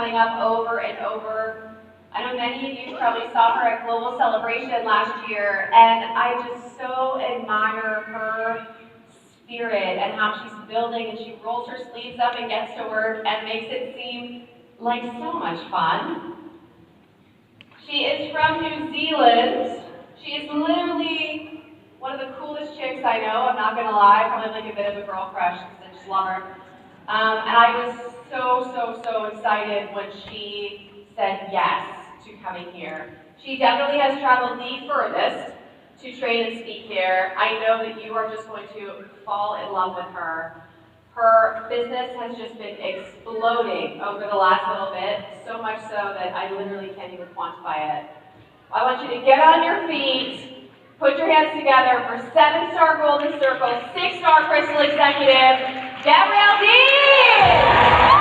coming up over and over. I know many of you probably saw her at Global Celebration last year, and I just so admire her spirit and how she's building, and she rolls her sleeves up and gets to work and makes it seem like so much fun. She is from New Zealand. She is literally one of the coolest chicks I know, I'm not gonna lie, probably like a bit of a girl crush because I just love her. And I was so excited when she said yes to coming here. She definitely has traveled the furthest to train and speak here. I know that you are just going to fall in love with her. Her business has just been exploding over the last little bit, so much so that I literally can't even quantify it. I want you to get on your feet, put your hands together for 7-star Golden Circle, 6-star Crystal Executive, Gabrielle Deane!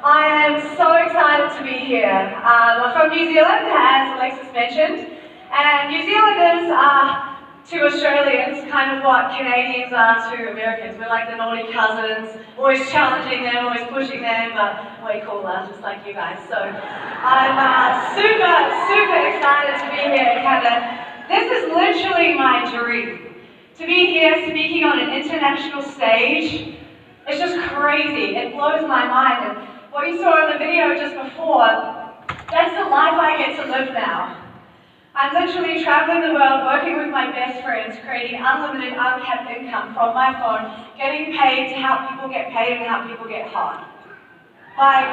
I am so excited to be here. I'm from New Zealand, as Alexis mentioned, and New Zealanders are to Australians kind of what Canadians are to Americans. We're like the naughty cousins, always challenging them, always pushing them, but way cooler, just like you guys. So I'm super excited to be here in Canada. This is literally my dream. To be here speaking on an international stage, it's just crazy. It blows my mind. And what you saw in the video just before, that's the life I get to live now. I'm literally traveling the world, working with my best friends, creating unlimited, uncapped income from my phone, getting paid to help people get paid and help people get hard. Like,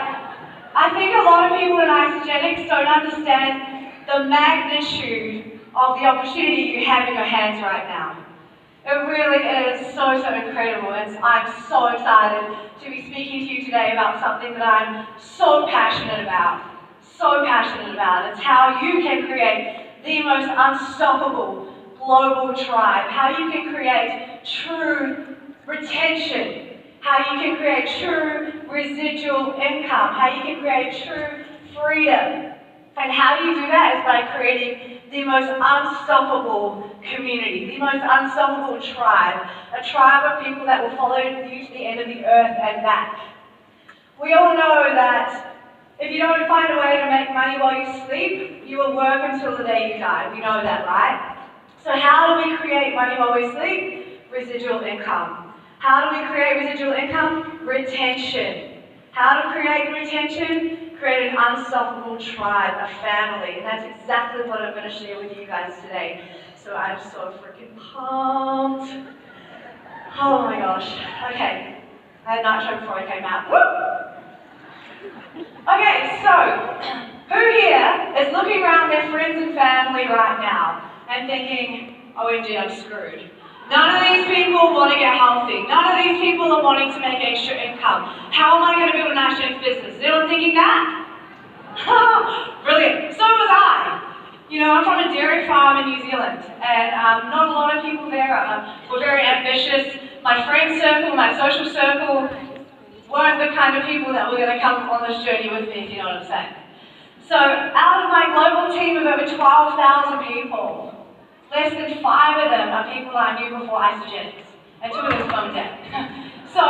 I think a lot of people in Isogenics don't understand the magnitude of the opportunity you have in your hands right now. It really is so incredible, and I'm so excited to be speaking to you today about something that I'm so passionate about. It's how you can create the most unstoppable global tribe, how you can create true retention, how you can create true residual income, how you can create true freedom. And how you do that is by creating the most unstoppable community, the most unstoppable tribe, a tribe of people that will follow you to the end of the earth and back. We all know that if you don't find a way to make money while you sleep, you will work until the day you die. We know that, right? So how do we create money while we sleep? Residual income. How do we create residual income? Retention. How to create retention? Create an unstoppable tribe, a family, and that's exactly what I'm going to share with you guys today. So I'm so freaking pumped. Oh my gosh. Okay, I had nitro before I came out. Woo! Okay, so who here is looking around their friends and family right now and thinking, OMG, I'm screwed. None of these people want to get healthy. None of these people are wanting to make extra income. How am I going to build an Isogenics business? Is anyone thinking that? Brilliant. So was I. You know, I'm from a dairy farm in New Zealand, and not a lot of people there were very ambitious. My friend circle, my social circle, weren't the kind of people that were going to come on this journey with me, if you know what I'm saying. So, out of my global team of over 12,000 people, less than 5 of them are people I knew before Isogenics, and 2 of them are dead. So,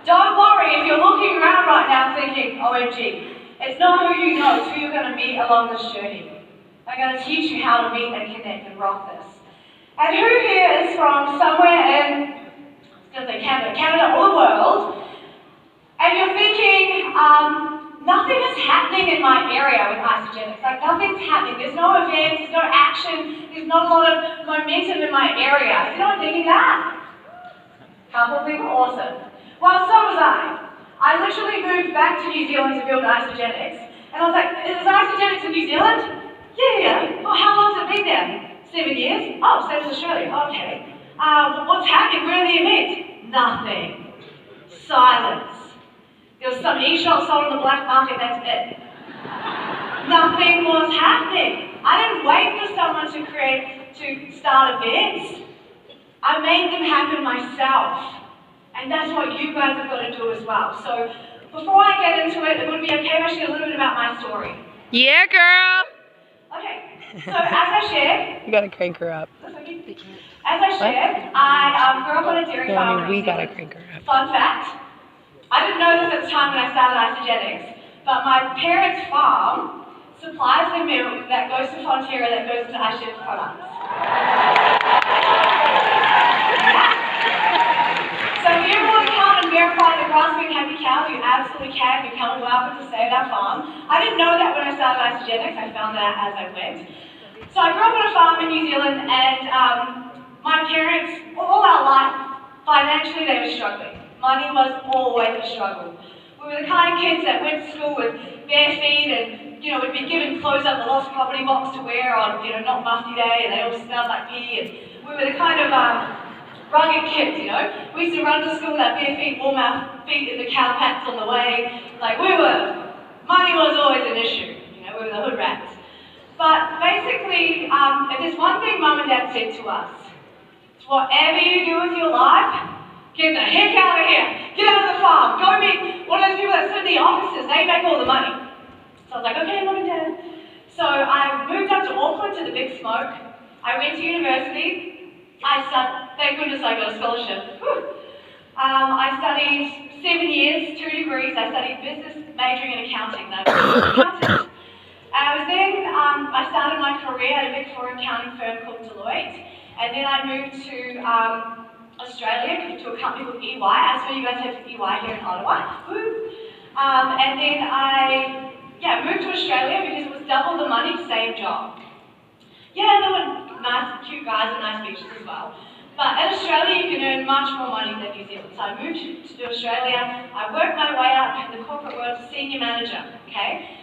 don't worry if you're looking around right now thinking, OMG, it's not who you know, it's who you're going to meet along this journey. I'm going to teach you how to meet and connect and rock this. And who here is from somewhere in, I was going to say Canada or the world, and you're thinking, nothing is happening in my area with Isogenics. Like, nothing's happening. There's no events, there's no action, there's not a lot of momentum in my area. Is anyone thinking that? Couple of people? Awesome. Well, so was I. I literally moved back to New Zealand to build Isogenics. And I was like, is Isogenics in New Zealand? Yeah. Oh, how long has it been there? 7 years? Oh, 7 Australia. Okay. What's happening? Where are the events? Nothing. Silence. There was some e-shop sold on the black market, that's it. nothing was happening. I didn't wait for someone to start events. I made them happen myself. And that's what you guys have got to do as well. So before I get into it, it would be okay if I share a little bit about my story. Yeah, girl. Okay, so as I shared, You gotta crank her up. as I shared, I grew up on a dairy No, farm I mean, in we New gotta Zealand. crank her up. Fun fact, I didn't know this at the time when I started Isogenics, but my parents' farm supplies the milk that goes to Fonterra that goes into Isogenics products. So if you want to come and verify the grass-fed happy cows, you absolutely can. You're coming welcome to save our farm. I didn't know that when I started Isogenics. I found that out as I went. So I grew up on a farm in New Zealand, and my parents, all our life, financially they were struggling. Money was always a struggle. We were the kind of kids that went to school with bare feet and, would be given clothes out of the lost property box to wear on, not mufti day, and they all smelled like pee. And we were the kind of rugged kids, We used to run to school with our bare feet, warm our feet in the cow pats on the way. Like money was always an issue, we were the hood rats. But basically, if there's one thing Mum and Dad said to us, it's whatever you do with your life, get the heck out of here. Get out of the farm. Go meet one of those people that sit in the offices. They make all the money. So I was like, okay, Mum and Dad. So I moved up to Auckland to the big smoke. I went to university. Thank goodness I got a scholarship. I studied 7 years, 2 degrees. I studied business, majoring in accounting. I was an accountant. I started my career at a big four accounting firm called Deloitte, and then I moved to Australia to a company called EY. I saw you guys have EY here in Ottawa. And then I moved to Australia because it was double the money, same job. Yeah, there were nice, cute guys and nice beaches as well. But in Australia, you can earn much more money than New Zealand. So I moved to Australia. I worked my way up in the corporate world to senior manager, okay?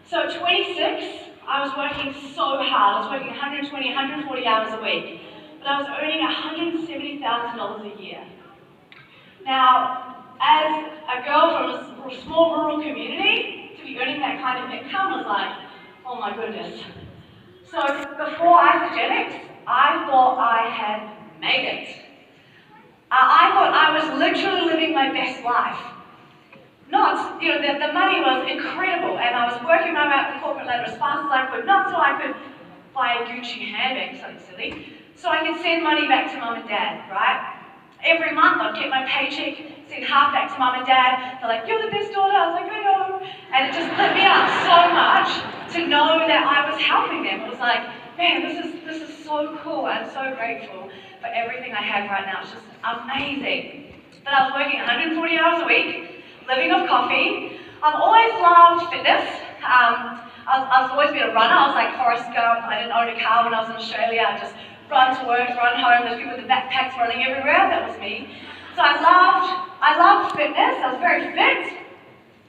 So at 26, I was working so hard. I was working 120, 140 hours a week. But I was earning $170,000 a year. Now, as a girl from a small rural community, to be earning that kind of income was like, oh my goodness. So before Isogenics, I thought I had made it. I thought I was literally living my best life. Not, the money was incredible, and I was working my way up the corporate ladder as fast as I could, not so I could buy a Gucci handbag, something silly, so I could send money back to Mum and Dad, right? Every month I'd get my paycheck, send half back to Mum and Dad. They're like, you're the best daughter. I was like, I know. And it just lit me up so much to know that I was helping them. It was like, man, this is so cool. I'm so grateful for everything I have right now. It's just amazing. But I was working 140 hours a week, living off coffee. I've always loved fitness. I've always been a runner. I was like Forrest Gump. I didn't own a car when I was in Australia. I just run to work, run home. There's people with the backpacks running everywhere. That was me. So I loved fitness. I was very fit,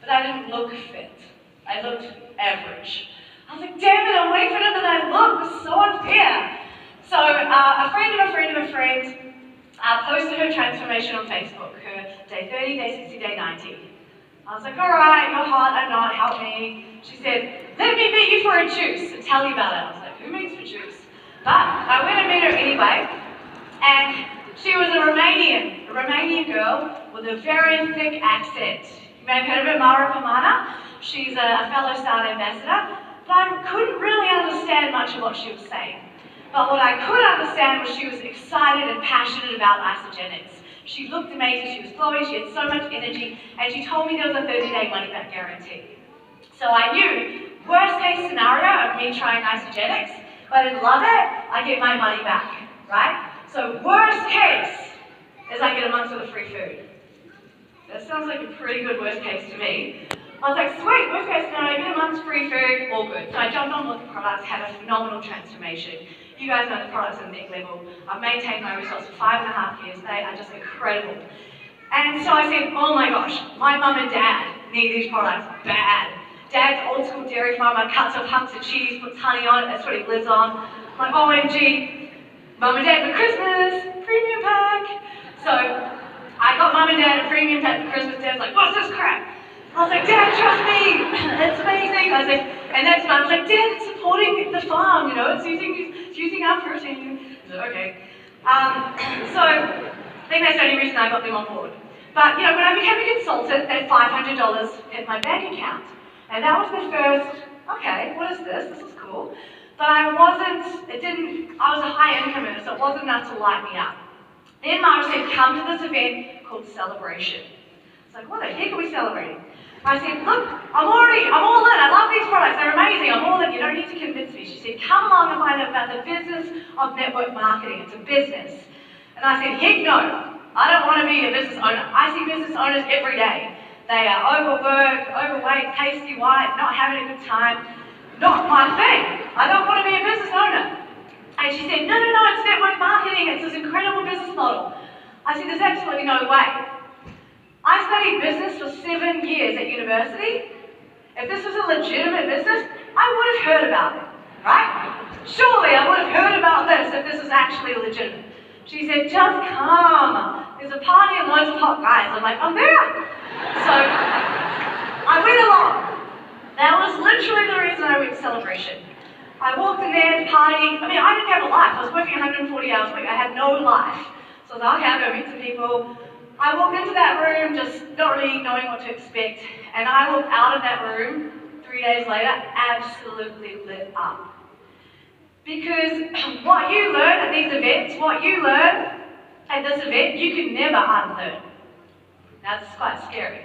but I didn't look fit. I looked average. I was like, damn it, I'm way fitter than I look. This is so unfair. So a friend of a friend of a friend posted her transformation on Facebook, her day 30, day 60, day 90. I was like, all right, you're hot, I'm not, help me. She said, let me meet you for a juice and tell you about it. I was like, who meets for juice? But I went and met her anyway, and she was a Romanian girl with a very thick accent. You may have heard of her, Mara Pomana. She's a fellow Star Ambassador, but I couldn't really understand much of what she was saying. But what I could understand was she was excited and passionate about Isogenics. She looked amazing, she was glowing, she had so much energy, and she told me there was a 30-day money-back guarantee. So I knew, worst case scenario of me trying Isogenics, if I didn't love it, I get my money back, right? So worst case is I get a month's worth of free food. That sounds like a pretty good worst case to me. I was like, sweet, worst case scenario, I get a month's free food, all good. So I jumped on with the products, had a phenomenal transformation. You guys know the products at the next level. I've maintained my results for 5.5 years. They are just incredible. And so I said, oh my gosh, my mum and dad need these products bad. Dad's old school dairy farmer cuts off hunks of cheese, puts honey on it, that's what he lives on. I'm like, OMG, mum and dad for Christmas, premium pack. So I got mum and dad a premium pack for Christmas. Dad's like, what's this crap? I was like, Dad, trust me, it's amazing. I was like, and that's when I was like, Dad, it's supporting the farm, you know, it's using our protein. I said, okay. So I think that's the only reason I got them on board. But you know, when I became a consultant, that $500 hit my bank account. And that was the first, okay, what is this? This is cool. But I was a high income earner, so it wasn't enough to light me up. Then Mara said, come to this event called Celebration. It's like, what the heck are we celebrating? I said, look, I'm all in. I love these products. They're amazing. I'm all in. You don't need to convince me. She said, come along and find out about the business of network marketing. It's a business. And I said, heck no. I don't want to be a business owner. I see business owners every day. They are overworked, overweight, pasty white, not having a good time. Not my thing. I don't want to be a business owner. And she said, no, it's network marketing. It's this incredible business model. I said, there's absolutely no way. I studied business for 7 years at university. If this was a legitimate business, I would have heard about it, right? Surely I would have heard about this if this was actually legitimate. She said, just come. There's a party and loads of hot guys. I'm like, I'm there. So I went along. That was literally the reason I went to Celebration. I walked in there, party. I mean, I didn't have a life. I was working 140 hours a week. I had no life. So I was like, okay, I'll go meet some people. I walked into that room just not really knowing what to expect, and I walked out of that room 3 days later absolutely lit up. Because what you learn at these events, what you learn at this event, you can never unlearn. That's quite scary.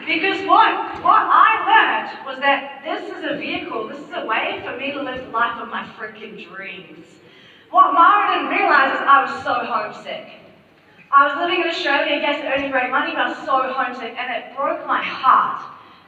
Because what I learned was that this is a vehicle, this is a way for me to live the life of my freaking dreams. What Mara didn't realize is I was so homesick. I was living in Australia, yes, earning great money, but I was so homesick, and it broke my heart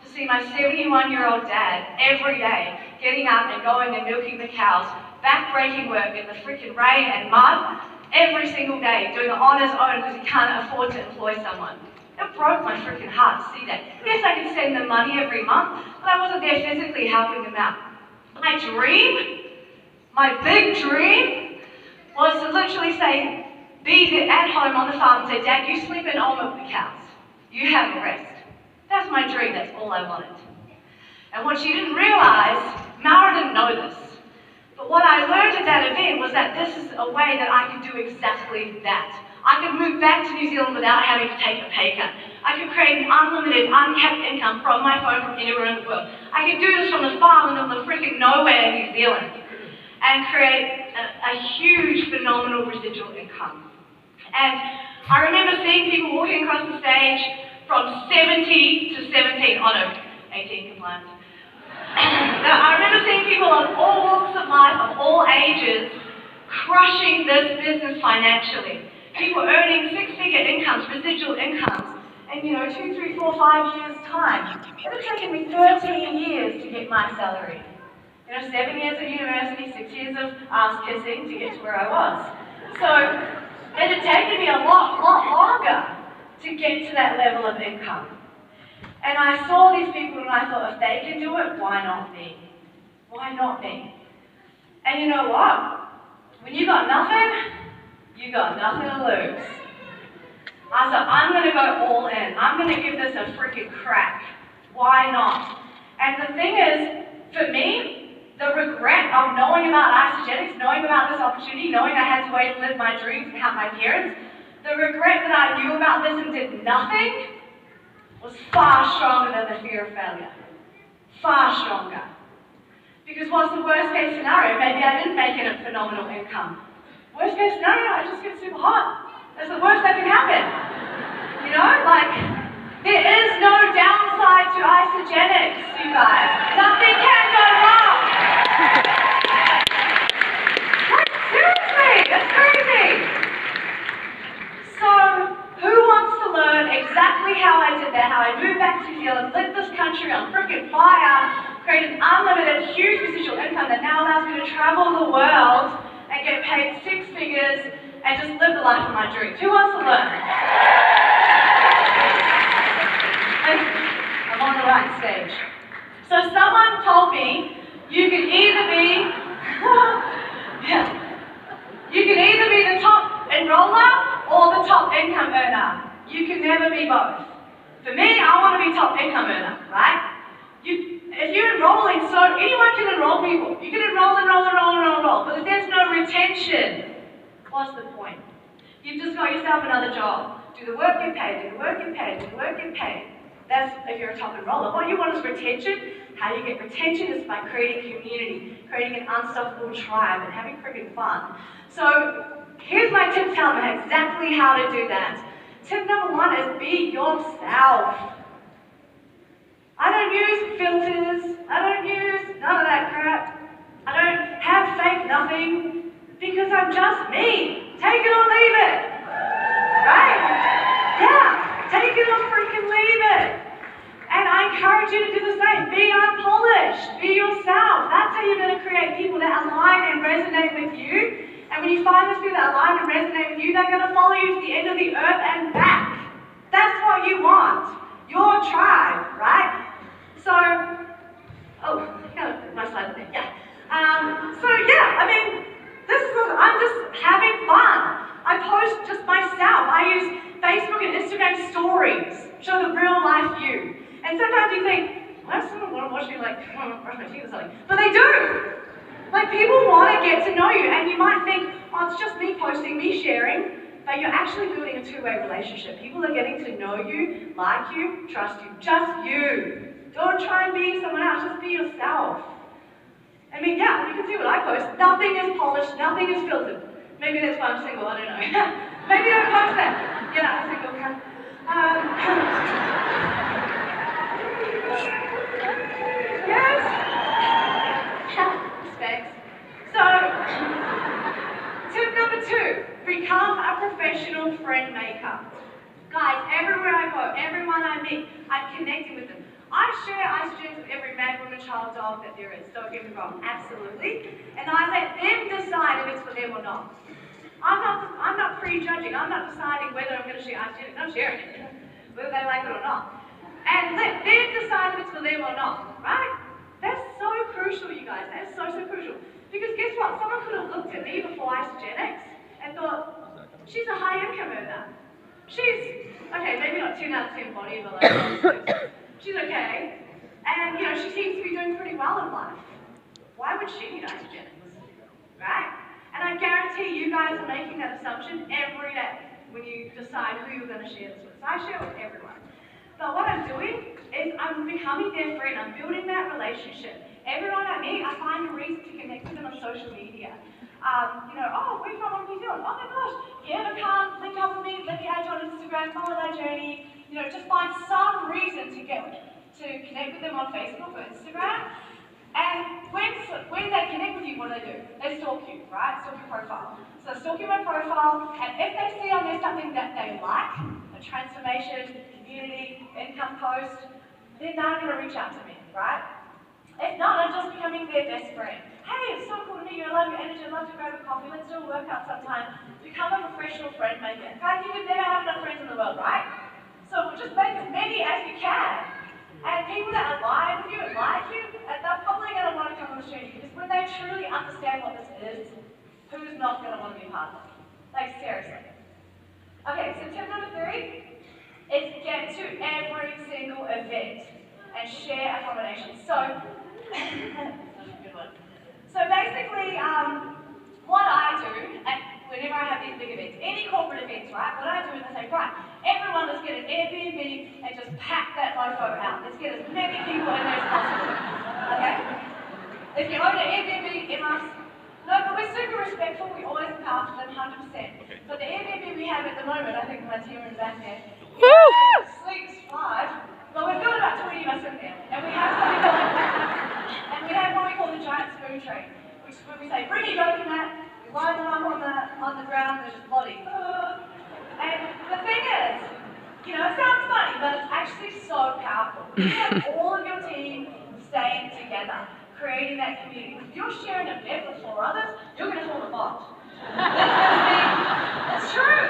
to see my 71-year-old dad every day getting up and going and milking the cows, back-breaking work in the freaking rain and mud, every single day, doing it on his own because he can't afford to employ someone. It broke my freaking heart to see that. Yes, I could send them money every month, but I wasn't there physically helping them out. My dream, my big dream, was to literally say, be at home on the farm and say, Dad, you sleep in, I'll milk the cows. You have a rest. That's my dream, that's all I wanted. And what she didn't realize, Mara didn't know this, but what I learned at that event was that this is a way that I could do exactly that. I could move back to New Zealand without having to take a pay cut. I could create an unlimited, uncapped income from my phone from anywhere in the world. I could do this from the farm in the freaking nowhere in New Zealand and create a huge, phenomenal residual income. And I remember seeing people walking across the stage from 70 to 17, oh no, 18 compliant. I remember seeing people of all walks of life, of all ages, crushing this business financially. People earning six-figure incomes, residual incomes, and 2, 3, 4, 5 years' time. It would have taken me 13 years to get my salary. 7 years of university, 6 years of ass kissing to get to where I was. So it had taken me a lot longer to get to that level of income. And I saw these people and I thought, if they can do it, why not me? Why not me? And you know what? When you got nothing, you got nothing to lose. I said, I'm going to go all in. I'm going to give this a freaking crack. Why not? And the thing is, for me, the regret of knowing about isogenics, knowing about this opportunity, knowing I had to wait to live my dreams and help my parents, the regret that I knew about this and did nothing was far stronger than the fear of failure. Far stronger. Because what's the worst case scenario? Maybe I didn't make it a phenomenal income. Worst case scenario, I just get super hot. That's the worst that can happen. There is no downside to isogenics, you guys. Nothing can go wrong. Seriously, that's crazy. So, who wants to learn exactly how I did that, how I moved back to New Zealand, lit this country on freaking fire, created unlimited, huge residual income that now allows me to travel the world and get paid 6 figures and just live the life of my dreams? Who wants to learn? I'm on the right stage. So someone told me you can either be the top enroller or the top income earner. You can never be both. For me, I want to be top income earner, right? If you're enrolling, so anyone can enroll people. You can enroll, but if there's no retention, what's the point? You've just got yourself another job. Do the work, get paid, do the work, get paid, do the work, get paid. That's if you're a top enroller. What you want is retention. How you get retention is by creating community, creating an unstoppable tribe, and having freaking fun. So here's my tip telling you exactly how to do that. Tip number 1 is be yourself. I don't use filters, I don't use none of that crap. I don't have fake nothing, because I'm just me. Take it or leave it. Right? Yeah, take it or freaking leave it. And I encourage you to do the same. Be unpolished, be yourself. That's how you're going to create people that align and resonate with you. And when you find those people that align and resonate with you, they're going to follow you to the end of the earth and back. That's what you want. Your tribe, right? So, my slide's there, yeah. I mean, I'm just having fun. I post just myself. I use Facebook and Instagram stories, show the real life you. And sometimes you think, why does someone want to watch me like, brush my teeth or something? But they do. Like, people want to get to know you, and you might think, oh, it's just me posting, me sharing. But you're actually building a two-way relationship. People are getting to know you, like you, trust you, just you. Don't try and be someone else, just be yourself. I mean, yeah, you can see what I post. Nothing is polished, nothing is filtered. Maybe that's why I'm single, I don't know. Maybe don't post that. Yeah, I'm single. Yes? Respect. So, tip number 2, become a professional friend maker. Guys, everywhere I go, everyone I meet, I'm connecting with them. I share ice with every man, woman, child, dog that there is. Don't get me wrong, absolutely. And I let them decide if it's for them or not. I'm not prejudging. I'm not deciding whether I'm going to share ice. I'm sharing it, whether they like it or not. And let them decide if it's for them or not, right? That's so crucial, you guys. That's so crucial. Because guess what? Someone could have looked at me before Isogenics and thought, she's a high income earner. She's, okay, maybe not 10 out of 10 body, but like, she's okay. And, she seems to be doing pretty well in life. Why would she need Isogenics? Right? And I guarantee you guys are making that assumption every day when you decide who you're going to share this with. So I share with everyone. But what I'm doing is I'm becoming their friend. I'm building that relationship. Everyone I meet, I find a reason to connect with them on social media. Oh, we're from New Zealand. Oh my gosh, if you ever come, link up with me, let me add you on Instagram, follow that journey. Just find some reason to connect with them on Facebook or Instagram. And when they connect with you, what do? They stalk you, right? Stalk your profile. So they stalk you my profile, and if they see on there something that they like, a transformation, community, income post, then they're going to reach out to me, right? If not, I'm just becoming their best friend. Hey, it's so cool to meet you. I love your energy. I'd love to grab a coffee. Let's do a workout sometime. Become a professional friend maker. Guys, you can never have enough friends in the world, right? So just make as many as you can. And people that align with you and like you, they're probably going to want to come on the journey, because when they truly understand what this is, who's not going to want to be part of it? Like, seriously. Okay, so tip number 3 is get to every single event and share a combination. So, good one. So basically, what I do, and whenever I have these big events, any corporate events, right, what I do is I say, right, everyone let's get an Airbnb and just pack that mofo out. Let's get as many people in there as possible. Okay? If you own an Airbnb, it must. No, but we're super respectful. We always look after them 100%. But the Airbnb we have at the moment, I think my team are in the back there, sleeps 5. Well, we've got about 20 of us in there. And we have what we call the giant spoon train, which is when we say, bring your yoga mat, we line them up on the ground, there's just bodies. And the thing is, it sounds funny, but it's actually so powerful. You have all of your team staying together, creating that community. If you're sharing a bed with 4 others, you're going to fall apart. It's true.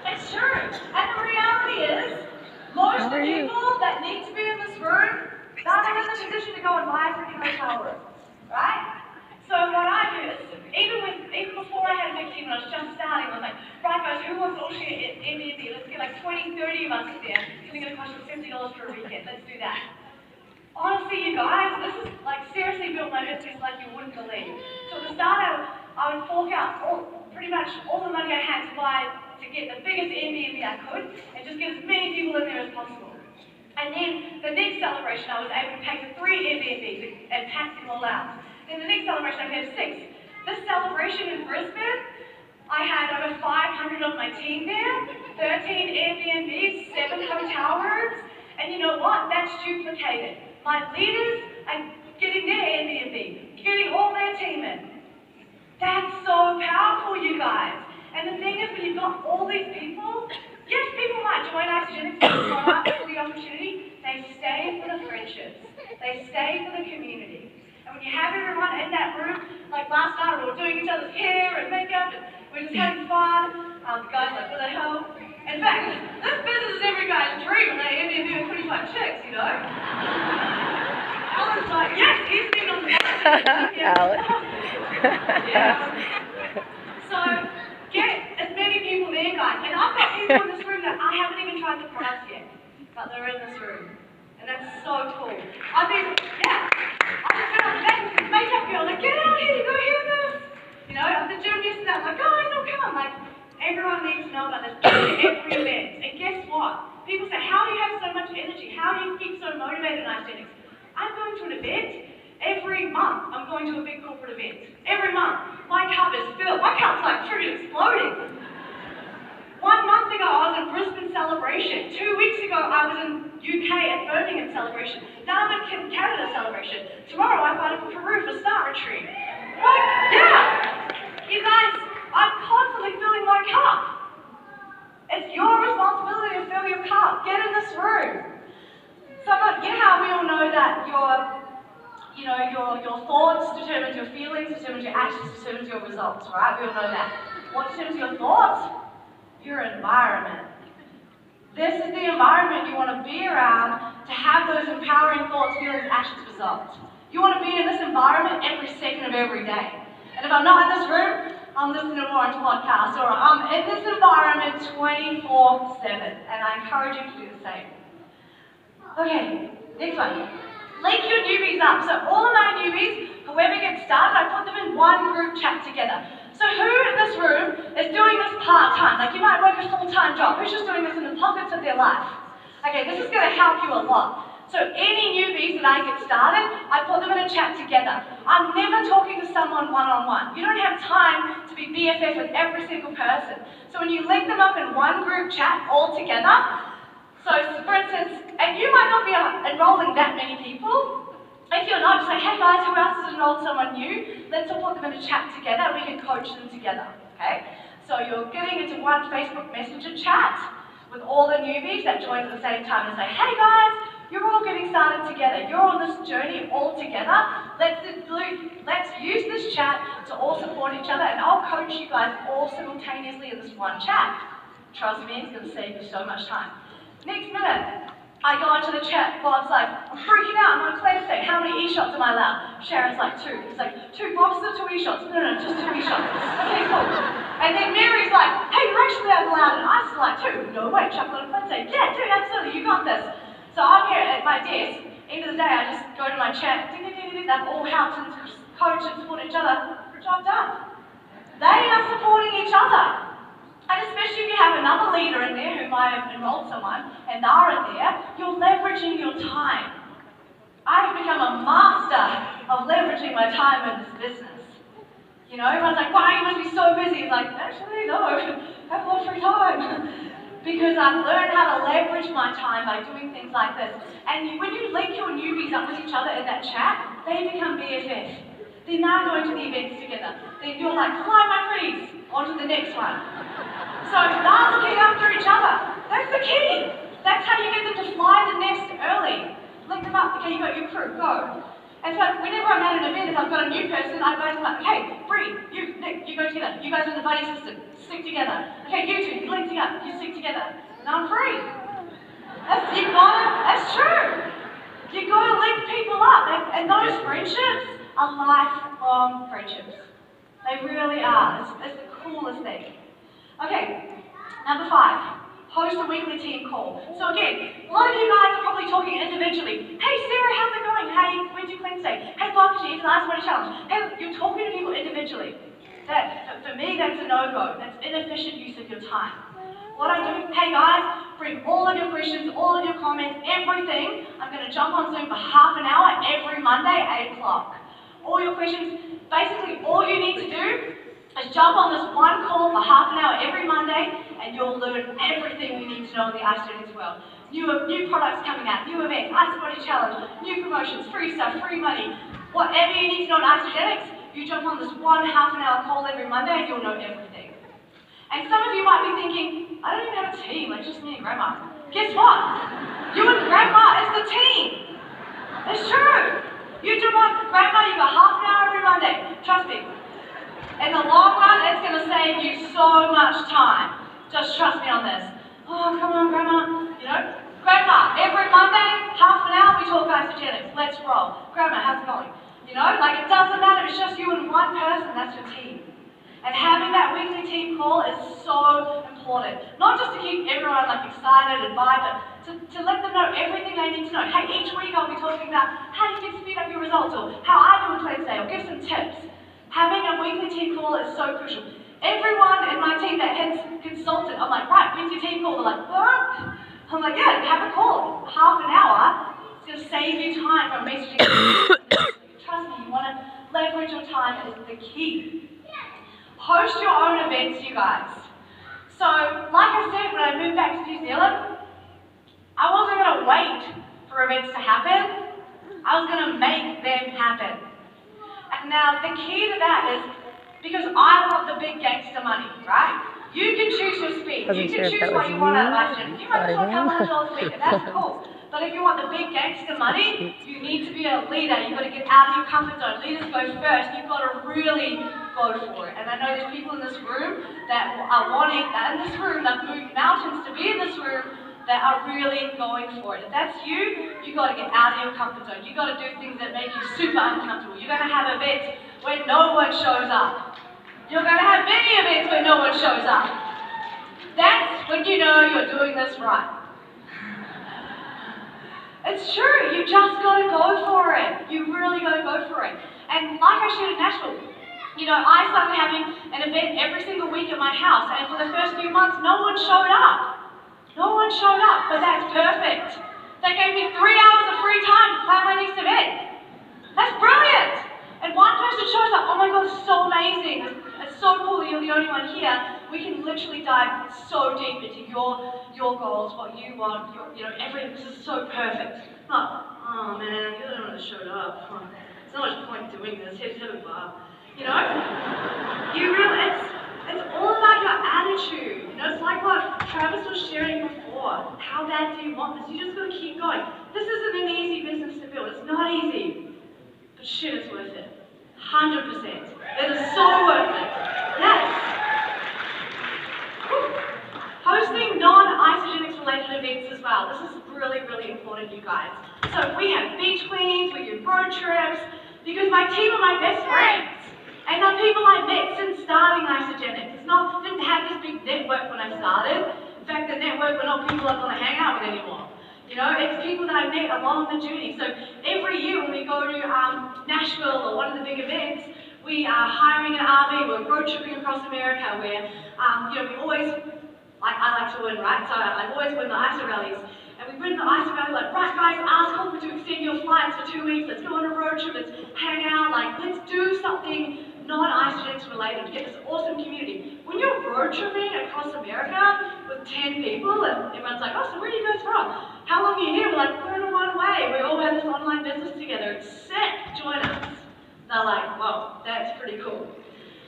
It's true. And the reality is, most of the people that need to be in this room, they're not in the position to go and buy a freaking hotel room. Right? So what I do is, even before I had a big team, when I was just starting, I was like, right guys, who wants to all share Airbnb? Let's get like 20, 30 of us in there. It's going to cost you $50 emergencies like you wouldn't believe. So at the start, I would fork out pretty much all the money I had to get the biggest Airbnb I could and just get as many people in there as possible. And then the next celebration, I was able to pay for 3 Airbnbs and pack them all out. Then the next celebration, I had 6. This celebration in Brisbane, I had over 500 of my team there, 13 Airbnbs, 7 hotel rooms, and you know what? That's duplicated. My leaders are getting their Airbnb, getting all their team in. That's so powerful, you guys. And the thing is, when you've got all these people, yes, people might join Isogenics for the product, for the opportunity, they stay for the friendships. They stay for the community. And when you have everyone in that room, like last night, we were doing each other's hair and makeup, and we're just having fun. The guys like, what the hell? In fact, this business is every guy's dream, and they Airbnb with 25 chicks, you know? Alan's like, yes, he's been on the Alan. yeah. So, get as many people there, guys. And I've got people in this room that I haven't even tried the products yet, but they're in this room. And that's so cool. I've just been on the makeup girl, like, get out here, you gotta hear this. You know, at the gym yesterday, I'm like, guys, don't come. Like, everyone needs to know about this every event. And guess what? People say, how do you have so much energy? How do you keep so motivated in Isogenics? I'm going to an event every month. I'm going to a big corporate event. Every month. My cup is filled. My cup's like freaking exploding. 1 month ago, I was in Brisbane celebration. 2 weeks ago, I was in UK at Birmingham celebration. Now I'm in Canada celebration. Tomorrow, I'm going to Peru for Star Retreat. Like, yeah! You guys, I'm constantly filling my cup. It's your responsibility to fill your cup. Get in this room. So, you know how we all know that your thoughts determine your feelings, determine your actions, determine your results, right? We all know that. What determines your thoughts? Your environment. This is the environment you want to be around to have those empowering thoughts, feelings, actions, results. You want to be in this environment every second of every day. And if I'm not in this room, I'm listening to Warren's podcast, or I'm in this environment 24/7, and I encourage you to do the same. Okay, next one. Link your newbies up. So all of my newbies, whoever gets started, I put them in one group chat together. So who in this room is doing this part-time? Like you might work a full-time job. Who's just doing this in the pockets of their life? Okay, this is going to help you a lot. So any newbies that I get started, I put them in a chat together. I'm never talking to someone one-on-one. You don't have time to be BFF with every single person. So when you link them up in one group chat all together, so for instance, and you might not be enrolling that many people. If you're not, just say, hey guys, who else has enrolled someone new? Let's all put them in a chat together and we can coach them together, okay? So you're getting into one Facebook Messenger chat with all the newbies that join at the same time and say, hey guys, you're all getting started together. You're on this journey all together. Let's use this chat to all support each other, and I'll coach you guys all simultaneously in this one chat. Trust me, it's going to save you so much time. Next minute, I go into the chat. Bob's like, I'm freaking out. I'm on a claim state. How many e-shots am I allowed? Sharon's like, 2. It's like, 2 boxes or 2 e-shots? No, just 2 e-shots. Okay, cool. And then Mary's like, hey, you're actually allowed. And I was like, 2. No way, Chuck on a claim state. Yeah, 2, absolutely, you got this. So I'm here at my desk. End of the day, I just go to my chat. Ding, ding, ding, ding. They've all helped and coached and supported each other. Job done. They are supporting each other. And especially if you have another leader in there who might have enrolled someone and they're in there, you're leveraging your time. I've become a master of leveraging my time in this business. You know, everyone's like, wow, you must be so busy. It's like, actually, no, I have a lot of free time. Because I've learned how to leverage my time by doing things like this. And when you link your newbies up with each other in that chat, they become BFF. They're now going to the events together. Then you're like, fly my pretties, on to the next one. So they're looking after each other. That's the key. That's how you get them to fly the nest early. Link them up. Okay, you got your crew, go. And so whenever I'm at an event, if I've got a new person, I go to like, okay, Bree, you, Nick, you go together. You guys are in the buddy system. Stick together. Okay, you two, you link together. You stick together. And I'm free. That's true. You gotta link people up. And those friendships are lifelong friendships. They really are. It's the coolest thing. Okay, number 5. host a weekly team call. So again, a lot of you guys are probably talking individually. Hey Sarah, how's it going? Hey, when'd you clean today? Hey Bob, did you eat an ice water challenge? Hey, you're talking to people individually. That, for me, that's a no-go. That's inefficient use of your time. What I do, hey guys, bring all of your questions, all of your comments, everything. I'm going to jump on Zoom for half an hour every Monday, 8 o'clock. All your questions, basically all you need to do is jump on this one call for half an hour every Monday and you'll learn everything you need to know in the ice students world. New products coming out, new events, ice body challenge, new promotions, free stuff, free money. Whatever you need to know in isogenics, you jump on this one half an hour call every Monday and you'll know everything. And some of you might be thinking, I don't even have a team, like just me and Grandma. Guess what? You and Grandma is the team. It's true. You jump on Grandma, you got half an hour every Monday. Trust me. In the long run, it's going to save you so much time. Just trust me on this. Oh, come on, Grandma. You know, Grandma, every Monday, half an hour, we talk isogenics. Let's roll. Grandma, how's it going? You know, like it doesn't matter. It's just you and one person. That's your team. And having that weekly team call is so important. Not just to keep everyone like excited and vibe, but to let them know everything they need to know. Hey, each week I'll be talking about how you can speed up your results or how I do a claim today or give some tips. Having a weekly team call is so crucial. Everyone in my team that heads consultant, I'm like, right, when's your team call? They're like, what? I'm like, yeah, have a call. Half an hour. It's going to save you time from messaging. Trust me, you want to leverage your time is the key. Host your own events, you guys. So, like I said, when I moved back to New Zealand, I wasn't going to wait for events to happen. I was going to make them happen. And now, the key to that is, because I want the big gangster money, right? You can choose your speed. You can choose what you want out of life. You might talk $100 a week, and that's cool. But if you want the big gangster money, you need to be a leader. You've got to get out of your comfort zone. Leaders go first. You've got to really go for it. And I know there's people in this room that are wanting, that in this room, that move mountains to be in this room, that are really going for it. If that's you, you've got to get out of your comfort zone. You've got to do things that make you super uncomfortable. You're going to have events where no one shows up. You're going to have many events where no one shows up. That's when you know you're doing this right. It's true, you just got to go for it. You really got to go for it. And like I shared in Nashville, you know, I started having an event every single week at my house, and for the first few months, no one showed up. No one showed up, but that's perfect. They gave me 3 hours of free time to plan my next event. That's brilliant. And one person shows up, oh my God, it's so amazing. It's so cool that you're the only one here. We can literally dive so deep into your goals, what you want, you know, everything. This is so perfect. Not, oh man, you're the one that showed up. There's not much point doing this. Here's a bar. You know? You really, it's all about your attitude. You know, it's like what Travis was sharing before. How bad do you want this? You just gotta keep going. This isn't an easy business to build. It's not easy. But shit, it's worth it. 100%. It is so worth it. Yes. Woo. Hosting non-isogenics related events as well. This is really, really important, you guys. So we have beach cleans, we do road trips, because my team are my best friends. And they're people I met since starting isogenics. Didn't have this big network when I started. In fact, the network were not people I want to hang out with anymore. You know, it's people that I met along the journey. So every year when we go to Nashville or one of the big events, we are hiring an RV, we're road tripping across America where, you know, we always, like I like to win, right? So I always win the ISO rallies. And we win the ISO rally like, right guys, ask corporate to extend your flights for 2 weeks, let's go on a road trip, let's hang out, like let's do something non-isogenics related, get this awesome community. When you're road tripping across America with 10 people and everyone's like, oh, so where are you guys from? How long are you here? We're like, we're in a one way. We all have this online business together. It's sick. Join us. They're like, whoa, that's pretty cool.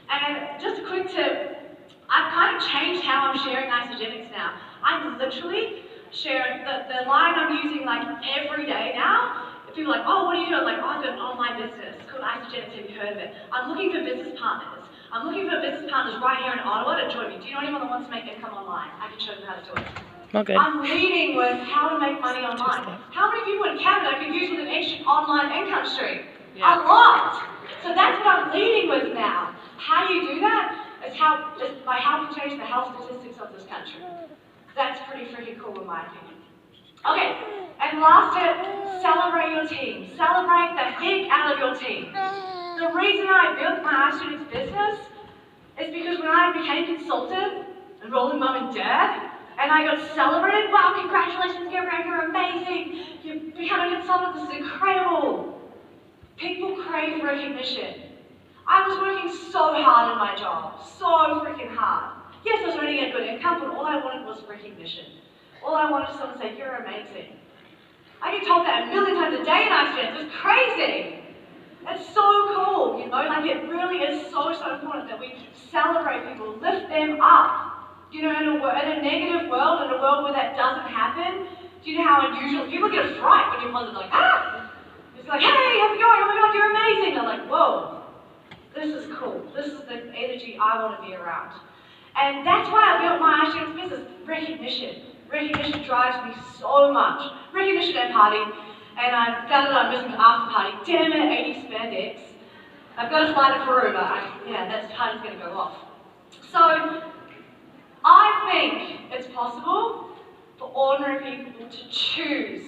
And just a quick tip, I've kind of changed how I'm sharing isogenics now. I'm literally sharing, the line I'm using like every day now. If people are like, oh, what do you do? I'm like, oh, I've got an online business. It's called Isogenics. Have you heard of it? I'm looking for business partners. I'm looking for business partners right here in Ottawa to join me. Do you know anyone that wants to make income online? I can show them how to do it. Okay. I'm leading with how to make money online. How many people in Canada could use with an extra online income stream? Yeah. A lot. So that's what I'm leading with now. How you do that is by helping change the health statistics of this country. That's pretty freaking cool in my opinion. Okay, and last tip, celebrate your team. Celebrate the heck out of your team. The reason I built my iStudents business is because when I became consultant, enrolling mum and dad, and I got celebrated, wow, congratulations Gabrielle, you're amazing, you become a consultant, this is incredible. People crave recognition. I was working so hard in my job, so freaking hard. Yes, I was earning a good income, but all I wanted was recognition. All I wanted was someone to say, you're amazing. I get told that a million times a day in iStudents, it's crazy. It's so cool, you know, like it really is so important that we celebrate people, lift them up. You know, in a negative world, in a world where that doesn't happen, do you know how unusual, people get a fright when you're positive, like, ah! It's like, hey, how's it going? Oh my God, you're amazing. They're like, whoa, this is cool. This is the energy I want to be around. And that's why I built my iStudents business, recognition. Recognition drives me so much. Recognition and party. And I found out I'm missing the after party. Damn it, 80 spandex. I've got to fly to Peru, but that party's going to go off. So, I think it's possible for ordinary people to choose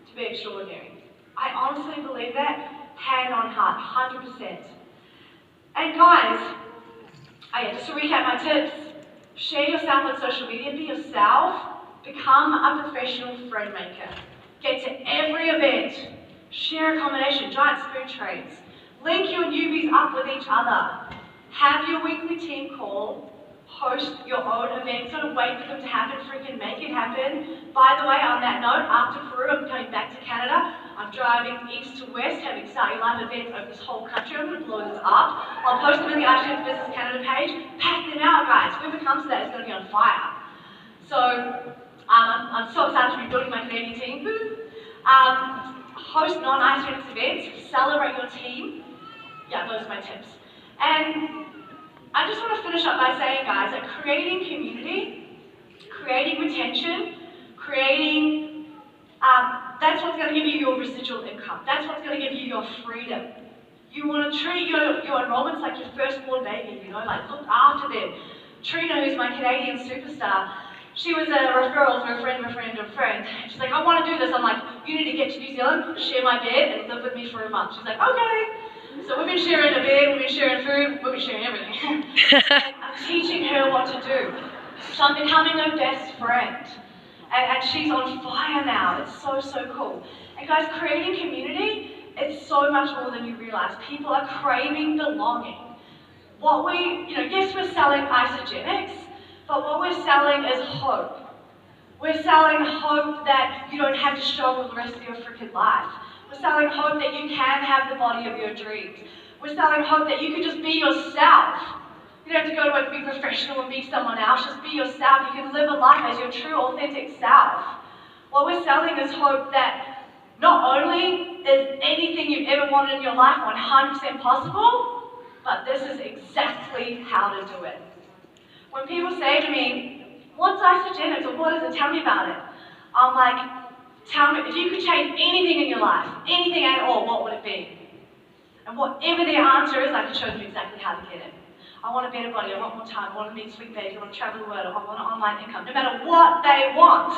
to be extraordinary. I honestly believe that, hand on heart, 100%. And guys, just to recap my tips, share yourself on social media, be yourself, become a professional friend maker. Get to every event, share a combination, giant spoon trades, link your newbies up with each other, have your weekly team call, host your own events, don't wait for them to happen, freaking make it happen. By the way, on that note, after Peru, I'm coming back to Canada. I'm driving east to west, having starting live events over this whole country. I'm going to blow this up. I'll post them in the iTunes Business Canada page. Pack them out, guys. Whoever comes to that is going to be on fire. So, I'm so excited to be building my Canadian team. Host non-iStudents events, celebrate your team. Yeah, those are my tips. And I just want to finish up by saying, guys, that creating community, creating retention, that's what's going to give you your residual income. That's what's going to give you your freedom. You want to treat your enrollments like your firstborn baby, you know, like look after them. Trina, who's my Canadian superstar, she was a referral to a friend of a friend of a friend. And she's like, I want to do this. I'm like, you need to get to New Zealand, share my bed, and live with me for a month. She's like, okay. So we've been sharing a bed, we've been sharing food, we've been sharing everything. And I'm teaching her what to do. So I'm becoming her best friend. And she's on fire now. It's so, so cool. And guys, creating community, it's so much more than you realize. People are craving belonging. Yes, we're selling isogenics, but what we're selling is hope. We're selling hope that you don't have to struggle the rest of your freaking life. We're selling hope that you can have the body of your dreams. We're selling hope that you can just be yourself. You don't have to go to work, be professional and be someone else. Just be yourself. You can live a life as your true, authentic self. What we're selling is hope that not only is anything you've ever wanted in your life 100% possible, but this is exactly how to do it. When people say to me, what's isogenics or what is it? Tell me about it. I'm like, tell me, if you could change anything in your life, anything at all, what would it be? And whatever the answer is, I can show them exactly how to get it. I want a better body, I want more time, I want to meet sweet babies, I want to travel the world, I want an online income, no matter what they want.